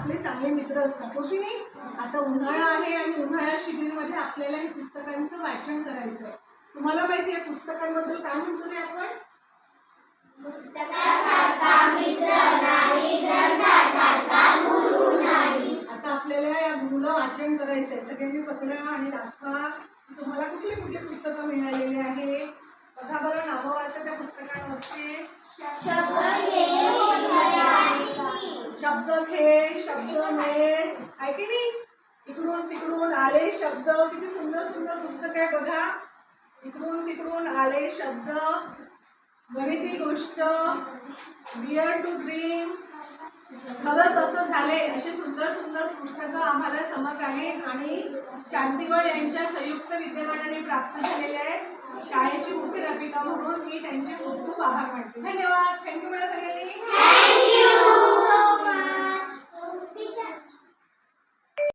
आपले चांगले मित्र असतात, हो की नाही? आता उन्हाळा आहे आणि उन्हाळा शिबिरमध्ये आपल्याला हे पुस्तकांचं वाचन करायचं आहे. तुम्हाला माहिती आहे पुस्तकांबद्दल काय म्हणतो रे आपण? पुस्तकासारखा मित्र नाही, ग्रंथासारखा गुरु नाही. आता आपल्याला या गुरुला वाचन करायचंय. सगळ्यांनी पत्रा आणि दाखवा तुम्हाला कुठले कुठले पुस्तकं मिळालेले आहे. बघा बरं, नावं वाचा त्या पुस्तकांवरचे. शब्दखेळ, शब्दमेळ, आहे की नाही? इकडून तिकडून आले शब्द, किती सुंदर सुंदर पुस्तक आहे बघा. इकडून तिकडून आले शब्द, गणिती गोष्ट, डिअर टू ड्रीम, खरंच असं झाले, अशी सुंदर सुंदर पुस्तकं आम्हाला समकालीन आणि शांतीगड यांच्या संयुक्त विद्यमानाने प्राप्त झालेले आहेत. शाळेची मुख्याध्यापिका म्हणून मी त्यांचे खूप खूप आभार मानते. धन्यवाद. थँक्यू मॅडम सगळ्यांनी.